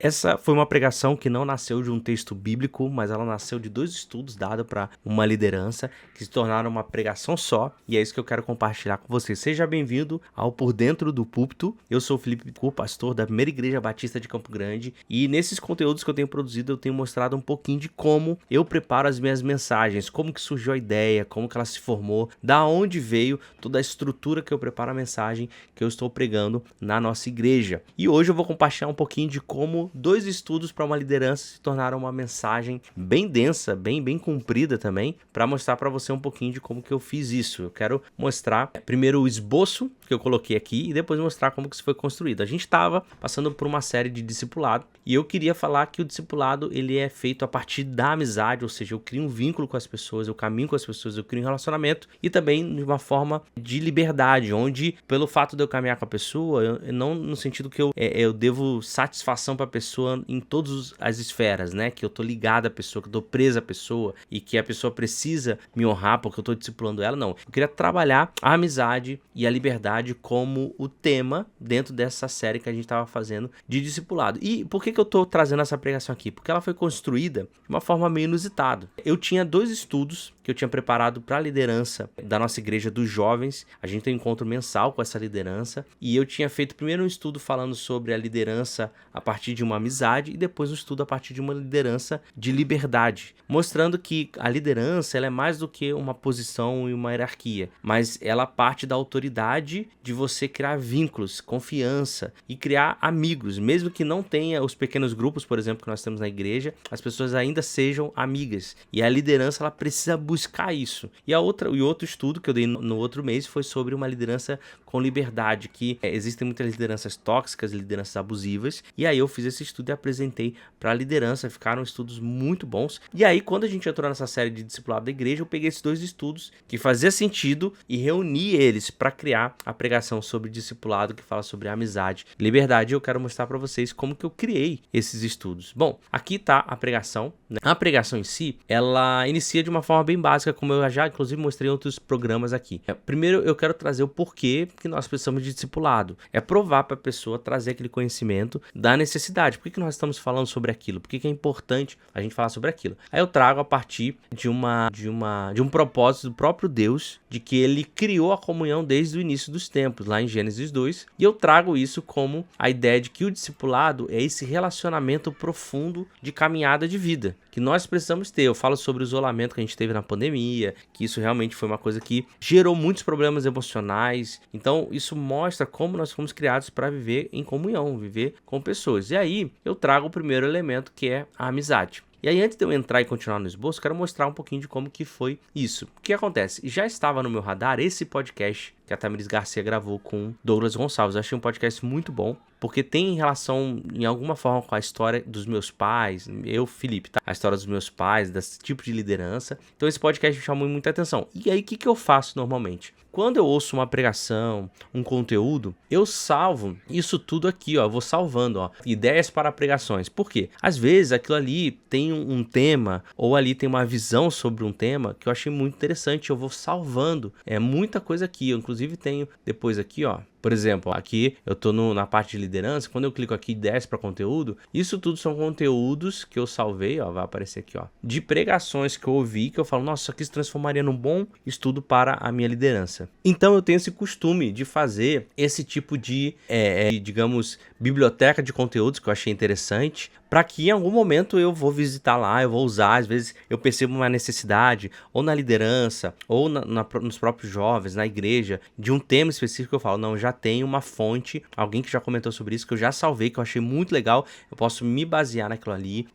Essa foi uma pregação que não nasceu de um texto bíblico, mas ela nasceu de 2 estudos dados para uma liderança que se tornaram uma pregação só, e é isso que eu quero compartilhar com você. Seja bem-vindo ao Por Dentro do Púlpito. Eu sou o Felipe Bittencourt, pastor da Primeira Igreja Batista de Campo Grande, e nesses conteúdos que eu tenho produzido, eu tenho mostrado um pouquinho de como eu preparo as minhas mensagens, como que surgiu a ideia, como que ela se formou, da onde veio toda a estrutura que eu preparo a mensagem que eu estou pregando na nossa igreja. E hoje eu vou compartilhar um pouquinho de como 2 estudos para uma liderança se tornaram uma mensagem bem densa, bem comprida também, para mostrar para você um pouquinho de como que eu fiz isso. Eu quero mostrar primeiro o esboço que eu coloquei aqui e depois mostrar como que isso foi construído. A gente estava passando por uma série de discipulado e eu queria falar que o discipulado ele é feito a partir da amizade, ou seja, eu crio um vínculo com as pessoas, eu caminho com as pessoas, eu crio um relacionamento e também de uma forma de liberdade, onde pelo fato de eu caminhar com a pessoa, não no sentido que eu devo satisfação para a pessoa em todas as esferas, né? Que eu tô ligado à pessoa, que eu tô preso à pessoa e que a pessoa precisa me honrar porque eu tô discipulando ela, não. Eu queria trabalhar a amizade e a liberdade como o tema dentro dessa série que a gente tava fazendo de discipulado. E por que eu tô trazendo essa pregação aqui? Porque ela foi construída de uma forma meio inusitada. Eu tinha 2 estudos que eu tinha preparado para a liderança da nossa igreja dos jovens. A gente tem um encontro mensal com essa liderança e eu tinha feito primeiro um estudo falando sobre a liderança a partir de uma amizade e depois um estudo a partir de uma liderança de liberdade, mostrando que a liderança ela é mais do que uma posição e uma hierarquia, mas ela parte da autoridade de você criar vínculos, confiança e criar amigos, mesmo que não tenha os pequenos grupos, por exemplo, que nós temos na igreja, as pessoas ainda sejam amigas e a liderança ela precisa buscar isso. E o outro estudo que eu dei no outro mês foi sobre uma liderança com liberdade, que existem muitas lideranças tóxicas, lideranças abusivas, e aí eu fiz esse estudo e apresentei para a liderança, ficaram estudos muito bons. E aí quando a gente entrou nessa série de discipulado da igreja, eu peguei esses 2 estudos que fazia sentido e reuni eles para criar a pregação sobre discipulado que fala sobre amizade e liberdade. E eu quero mostrar para vocês como que eu criei esses estudos. Bom, aqui tá a pregação, né? A pregação em si, ela inicia de uma forma bem básica, como eu já inclusive mostrei em outros programas aqui. Primeiro eu quero trazer o porquê que nós precisamos de discipulado. É provar para a pessoa trazer aquele conhecimento da necessidade. Por que nós estamos falando sobre aquilo? Por que é importante a gente falar sobre aquilo? Aí eu trago a partir de um propósito do próprio Deus, de que ele criou a comunhão desde o início dos tempos, lá em Gênesis 2, e eu trago isso como a ideia de que o discipulado é esse relacionamento profundo de caminhada de vida, que nós precisamos ter. Eu falo sobre o isolamento que a gente teve na pandemia, que isso realmente foi uma coisa que gerou muitos problemas emocionais. Então isso mostra como nós fomos criados para viver em comunhão, viver com pessoas. E aí eu trago o primeiro elemento, que é a amizade. E aí, antes de eu entrar e continuar no esboço, quero mostrar um pouquinho de como que foi isso. O que acontece? Já estava no meu radar esse podcast que a Tamiris Garcia gravou com Douglas Gonçalves. Eu achei um podcast muito bom, porque tem relação, em alguma forma, com a história dos meus pais, eu, Felipe, tá? A história dos meus pais, desse tipo de liderança. Então esse podcast me chamou muita atenção. E aí, o que eu faço normalmente? Quando eu ouço uma pregação, um conteúdo, eu salvo isso tudo aqui, ó. Eu vou salvando, ó, ideias para pregações. Por quê? Às vezes aquilo ali tem um tema, ou ali tem uma visão sobre um tema que eu achei muito interessante. Eu vou salvando. É muita coisa aqui. Eu, inclusive, tenho depois aqui, ó. Por exemplo, aqui eu tô na parte de liderança, quando eu clico aqui 10 para conteúdo, isso tudo são conteúdos que eu salvei, ó, vai aparecer aqui, ó, de pregações que eu ouvi, que eu falo, nossa, isso aqui se transformaria num bom estudo para a minha liderança. Então eu tenho esse costume de fazer esse tipo de, digamos, biblioteca de conteúdos que eu achei interessante, para que em algum momento eu vou visitar lá, eu vou usar, às vezes eu percebo uma necessidade, ou na liderança, ou nos próprios jovens, na igreja, de um tema específico, eu falo, não, já tem uma fonte, alguém que já comentou sobre isso, que eu já salvei, que eu achei muito legal, eu posso me basear naquilo ali,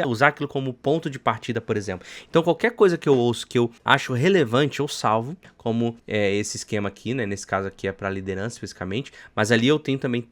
usar aquilo como ponto de partida, por exemplo. Então qualquer coisa que eu ouço, que eu acho relevante, eu salvo, como esse esquema aqui, né? Nesse caso aqui é para liderança especificamente, mas ali eu tenho também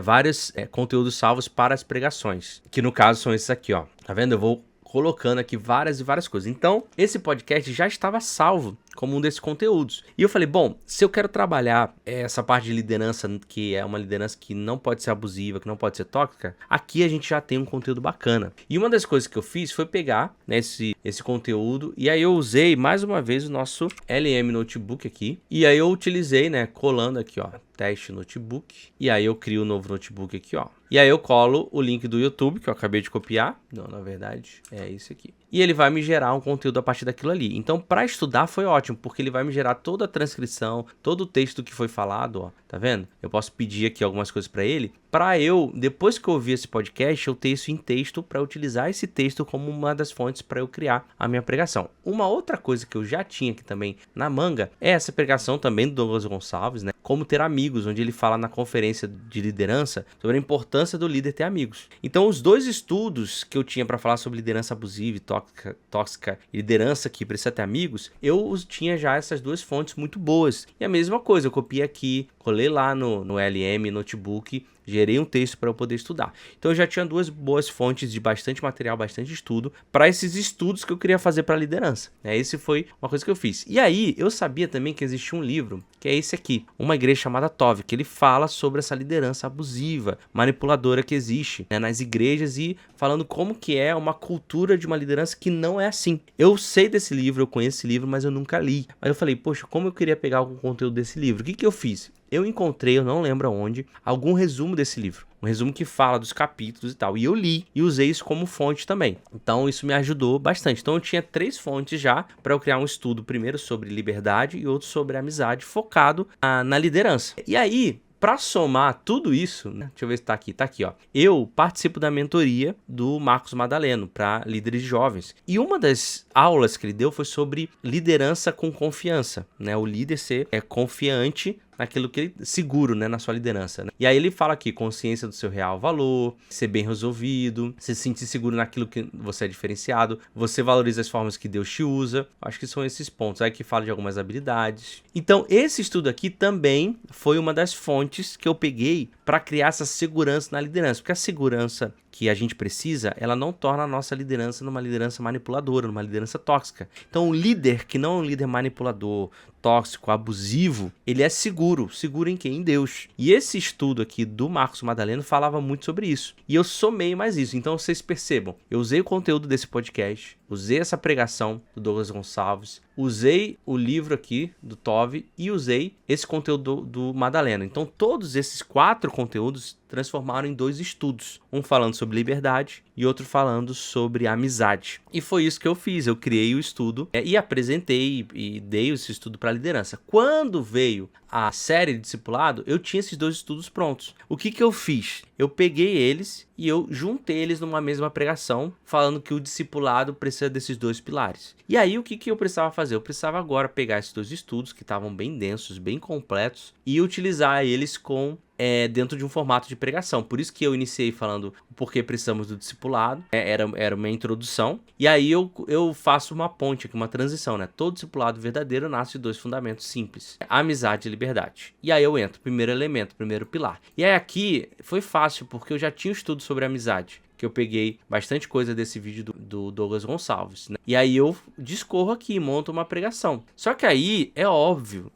vários conteúdos salvos para as pregações, que no caso são esses aqui, ó. Tá vendo? Eu vou colocando aqui várias e várias coisas. Então, esse podcast já estava salvo como um desses conteúdos. E eu falei, bom, se eu quero trabalhar essa parte de liderança, que é uma liderança que não pode ser abusiva, que não pode ser tóxica, aqui a gente já tem um conteúdo bacana. E uma das coisas que eu fiz foi pegar, né, esse conteúdo, e aí eu usei mais uma vez o nosso LM Notebook aqui, e aí eu utilizei, né, colando aqui, ó, teste notebook, e aí eu crio um novo notebook aqui, ó. E aí eu colo o link do YouTube, que eu acabei de copiar. Não, na verdade, é esse aqui. E ele vai me gerar um conteúdo a partir daquilo ali. Então, para estudar foi ótimo, porque ele vai me gerar toda a transcrição, todo o texto que foi falado, ó, tá vendo? Eu posso pedir aqui algumas coisas para ele, para eu, depois que eu ouvir esse podcast, eu ter isso em texto, para utilizar esse texto como uma das fontes para eu criar a minha pregação. Uma outra coisa que eu já tinha aqui também na manga é essa pregação também do Douglas Gonçalves, né? Como ter amigos, onde ele fala na conferência de liderança sobre a importância do líder ter amigos. Então, os dois estudos que eu tinha para falar sobre liderança abusiva e tóxica e liderança que precisa ter amigos, eu tinha já essas duas fontes muito boas. E a mesma coisa, eu copiei aqui, colei lá no LM Notebook, gerei um texto para eu poder estudar. Então eu já tinha duas boas fontes de bastante material, bastante estudo, para esses estudos que eu queria fazer para liderança. Esse foi uma coisa que eu fiz. E aí eu sabia também que existia um livro, que é esse aqui, Uma Igreja Chamada Tov, que ele fala sobre essa liderança abusiva, manipuladora que existe, né, nas igrejas, e falando como que é uma cultura de uma liderança que não é assim. Eu sei desse livro, eu conheço esse livro, mas eu nunca li. Mas eu falei, poxa, como eu queria pegar algum conteúdo desse livro? O que eu fiz? Eu encontrei, eu não lembro aonde, algum resumo desse livro. Um resumo que fala dos capítulos e tal. E eu li e usei isso como fonte também. Então isso me ajudou bastante. Então eu tinha 3 fontes já para eu criar um estudo. Primeiro sobre liberdade e outro sobre amizade, focado na liderança. E aí, para somar tudo isso, né? Deixa eu ver se tá aqui, ó. Eu participo da mentoria do Marcos Madaleno para líderes jovens. E uma das aulas que ele deu foi sobre liderança com confiança, né? O líder ser confiante naquilo que ele seguro, né, na sua liderança, né? E aí ele fala aqui, consciência do seu real valor, ser bem resolvido, se sentir seguro naquilo que você é diferenciado, você valoriza as formas que Deus te usa. Acho que são esses pontos aí que fala de algumas habilidades. Então, esse estudo aqui também foi uma das fontes que eu peguei para criar essa segurança na liderança, porque a segurança que a gente precisa, ela não torna a nossa liderança numa liderança manipuladora, numa liderança tóxica. Então, o líder que não é um líder manipulador, tóxico, abusivo, ele é seguro. Seguro em quem? Em Deus. E esse estudo aqui do Marcos Madaleno falava muito sobre isso. E eu somei mais isso. Então, vocês percebam, eu usei o conteúdo desse podcast, usei essa pregação do Douglas Gonçalves, usei o livro aqui do Tov e usei esse conteúdo do Madaleno. Então, todos esses 4 conteúdos transformaram em 2 estudos. Um falando sobre liberdade e outro falando sobre amizade. E foi isso que eu fiz. Eu criei o estudo e apresentei e dei esse estudo para a liderança. Quando veio a série de discipulado, eu tinha esses 2 estudos prontos. O que eu fiz? Eu peguei eles e eu juntei eles numa mesma pregação, falando que o discipulado precisa desses 2 pilares. E aí, o que eu precisava fazer? Eu precisava agora pegar esses 2 estudos, que estavam bem densos, bem completos, e utilizar eles dentro de um formato de pregação. Por isso que eu iniciei falando o porquê precisamos do discipulado, era uma introdução, e aí eu faço uma ponte aqui, uma transição, né? Todo discipulado verdadeiro nasce de 2 fundamentos simples, amizade e liberdade. E aí eu entro, primeiro elemento, primeiro pilar. E aí aqui foi fácil, porque eu já tinha um estudo sobre amizade, que eu peguei bastante coisa desse vídeo do Douglas Gonçalves, né? E aí eu discorro aqui, monto uma pregação. Só que aí é óbvio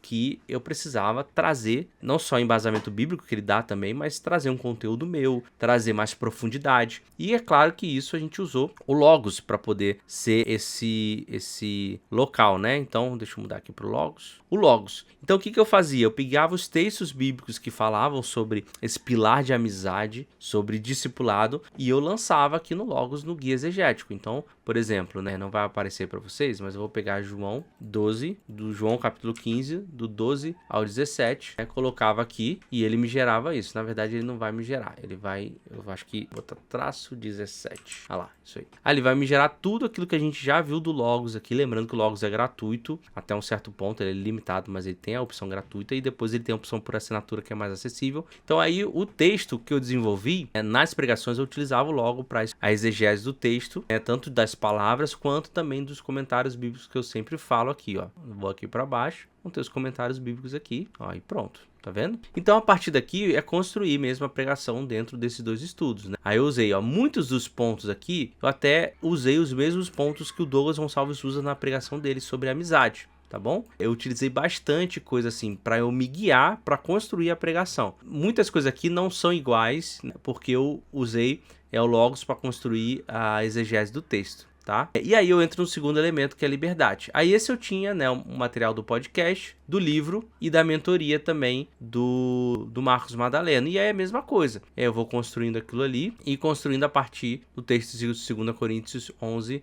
que eu precisava trazer, não só embasamento bíblico que ele dá também, mas trazer um conteúdo meu, trazer mais profundidade. E é claro que isso a gente usou o Logos para poder ser esse local, né? Então, deixa eu mudar aqui para o Logos. Então, o que eu fazia? Eu pegava os textos bíblicos que falavam sobre esse pilar de amizade, sobre discipulado, e eu lançava aqui no Logos, no guia exegético. Então, por exemplo, né, não vai aparecer para vocês, mas eu vou pegar João 12, do João capítulo 15, do 12 ao 17, né, colocava aqui e ele me gerava isso. Na verdade, ele não vai me gerar, eu acho que vou botar traço 17. Ah lá, isso aí. Aí ele vai me gerar tudo aquilo que a gente já viu do Logos aqui, lembrando que o Logos é gratuito, até um certo ponto, ele é limitado, mas ele tem a opção gratuita e depois ele tem a opção por assinatura que é mais acessível. Então aí o texto que eu desenvolvi, nas pregações eu utilizava o Logo para a exegese do texto, tanto das palavras quanto também dos comentários bíblicos que eu sempre falo aqui, ó. Vou aqui para baixo, vão ter os comentários bíblicos aqui, ó, e pronto. Tá vendo? Então, a partir daqui, é construir mesmo a pregação dentro desses 2 estudos, né? Aí eu usei, ó, muitos dos pontos aqui, eu até usei os mesmos pontos que o Douglas Gonçalves usa na pregação dele sobre amizade. Tá bom? Eu utilizei bastante coisa assim para eu me guiar para construir a pregação. Muitas coisas aqui não são iguais, né, porque eu usei o Logos para construir a exegese do texto. tá? E aí eu entro no segundo elemento, que é a liberdade. Aí esse eu tinha, né, o material do podcast, do livro e da mentoria também do Marcos Madaleno. E aí é a mesma coisa. Eu vou construindo aquilo ali e construindo a partir do texto de 2 Coríntios 11,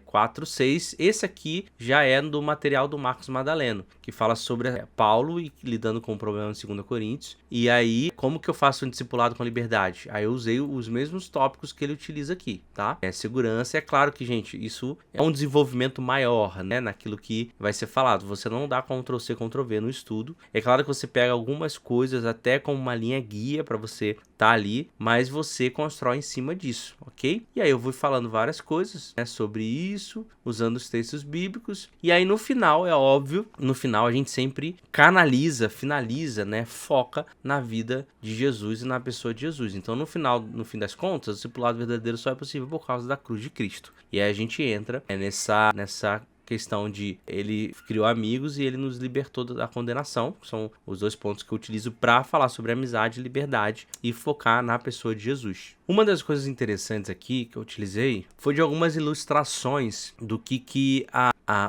4, 6. Esse aqui já é do material do Marcos Madaleno, que fala sobre Paulo e lidando com o problema de 2 Coríntios. E aí, como que eu faço um discipulado com liberdade? Aí eu usei os mesmos tópicos que ele utiliza aqui, tá? Segurança, é claro que, gente, isso é um desenvolvimento maior, né, naquilo que vai ser falado. Você não dá Ctrl+C, Ctrl+V no estudo. É claro que você pega algumas coisas até como uma linha guia para você tá ali, mas você constrói em cima disso, ok? E aí eu vou falando várias coisas, né, sobre isso, usando os textos bíblicos. E aí no final, é óbvio, no final a gente sempre finaliza, né, foca na vida de Jesus e na pessoa de Jesus. Então no final, no fim das contas, o discipulado verdadeiro só é possível por causa da cruz de Cristo. E aí a gente entra nessa questão de ele criou amigos e ele nos libertou da condenação. São os 2 pontos que eu utilizo para falar sobre amizade e liberdade e focar na pessoa de Jesus. Uma das coisas interessantes aqui que eu utilizei foi de algumas ilustrações do que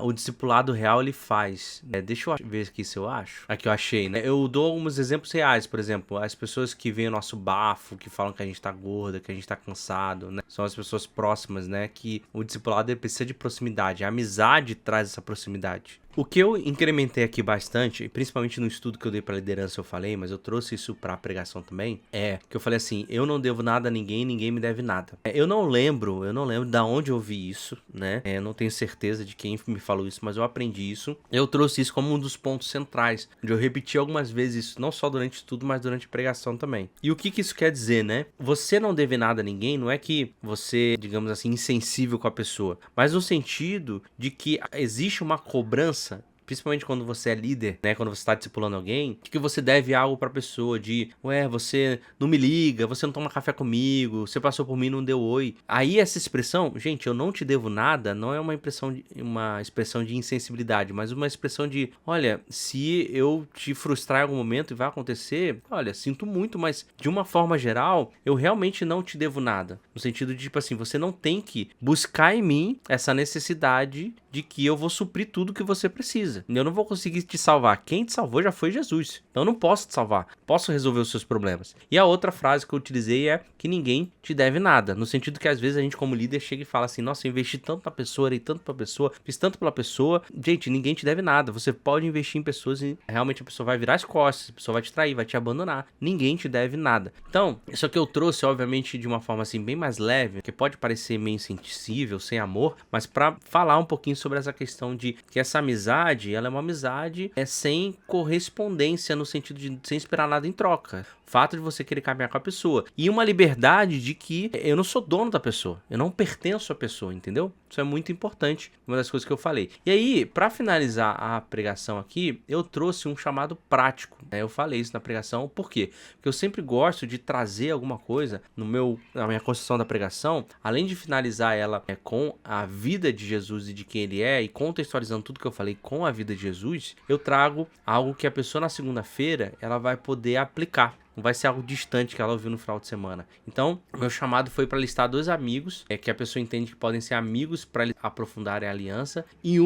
o discipulado real ele faz. Deixa eu ver aqui se eu acho. Aqui eu achei, né? Eu dou alguns exemplos reais, por exemplo, as pessoas que veem o nosso bafo, que falam que a gente tá gorda, que a gente tá cansado, né? São as pessoas próximas, né? Que o discipulado ele precisa de proximidade. A amizade traz essa proximidade. O que eu incrementei aqui bastante, principalmente no estudo que eu dei para liderança eu falei, mas eu trouxe isso para a pregação também, é que eu falei assim, eu não devo nada a ninguém, ninguém me deve nada. Eu não lembro da onde eu vi isso, né? Eu não tenho certeza de quem me falou isso, mas eu aprendi isso. Eu trouxe isso como um dos pontos centrais, onde eu repeti algumas vezes isso, não só durante o estudo, mas durante a pregação também. E o que isso quer dizer, né? Você não deve nada a ninguém, não é que você, digamos assim, insensível com a pessoa, mas no sentido de que existe uma cobrança, principalmente quando você é líder, né, quando você está discipulando alguém, que você deve algo pra pessoa de, você não me liga, você não toma café comigo, você passou por mim e não deu oi. Aí essa expressão, gente, eu não te devo nada, não é uma expressão de insensibilidade, mas uma expressão de, olha, se eu te frustrar em algum momento e vai acontecer, olha, sinto muito, mas de uma forma geral, eu realmente não te devo nada. No sentido de, tipo assim, você não tem que buscar em mim essa necessidade de que eu vou suprir tudo que você precisa. Eu não vou conseguir te salvar. Quem te salvou já foi Jesus. Então eu não posso te salvar. Posso resolver os seus problemas. E a outra frase que eu utilizei é que ninguém te deve nada. No sentido que às vezes a gente como líder chega e fala assim, nossa, eu investi tanto na pessoa, orei tanto pra pessoa, fiz tanto pela pessoa. Gente, ninguém te deve nada. Você pode investir em pessoas e realmente a pessoa vai virar as costas, a pessoa vai te trair, vai te abandonar. Ninguém te deve nada. Então, isso aqui eu trouxe, obviamente, de uma forma assim bem mais leve, que pode parecer meio insensível, sem amor, mas pra falar um pouquinho sobre essa questão de que essa amizade, ela é uma amizade sem correspondência, no sentido de sem esperar nada em troca. O fato de você querer caminhar com a pessoa. E uma liberdade de que eu não sou dono da pessoa. Eu não pertenço à pessoa, entendeu? Isso é muito importante. Uma das coisas que eu falei. E aí, para finalizar a pregação aqui, eu trouxe um chamado prático. Eu falei isso na pregação. Por quê? Porque eu sempre gosto de trazer alguma coisa na minha construção da pregação, além de finalizar ela com a vida de Jesus e de quem ele é, e contextualizando tudo que eu falei com a vida de Jesus, eu trago algo que a pessoa na segunda-feira ela vai poder aplicar. Não vai ser algo distante que ela ouviu no final de semana. Então, meu chamado foi para listar 2 amigos, que a pessoa entende que podem ser amigos para aprofundarem a aliança. E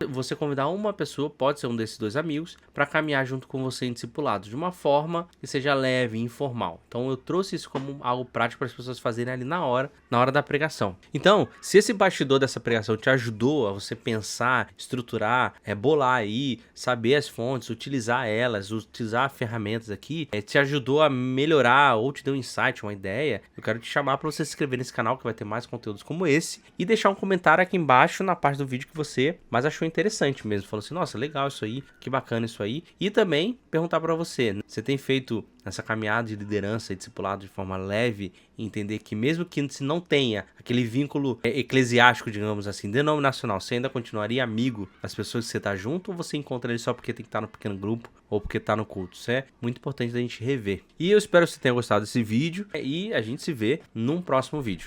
você convidar uma pessoa, pode ser um desses 2 amigos, para caminhar junto com você em discipulado, de uma forma que seja leve e informal. Então, eu trouxe isso como algo prático para as pessoas fazerem ali na hora da pregação. Então, se esse bastidor dessa pregação te ajudou a você pensar, estruturar, bolar aí, saber as fontes, utilizar elas, utilizar ferramentas aqui, te ajudou a melhorar ou te deu um insight, uma ideia, eu quero te chamar para você se inscrever nesse canal que vai ter mais conteúdos como esse e deixar um comentário aqui embaixo na parte do vídeo que você mais achou interessante mesmo. Falou assim, nossa, legal isso aí, que bacana isso aí. E também perguntar para você tem feito essa caminhada de liderança e discipulado de forma leve e entender que mesmo que se não tenha aquele vínculo eclesiástico, digamos assim, denominacional, você ainda continuaria amigo das pessoas que você está junto, ou você encontra ele só porque tem que estar no pequeno grupo ou porque está no culto? Isso é muito importante da gente rever. E eu espero que você tenha gostado desse vídeo e a gente se vê num próximo vídeo.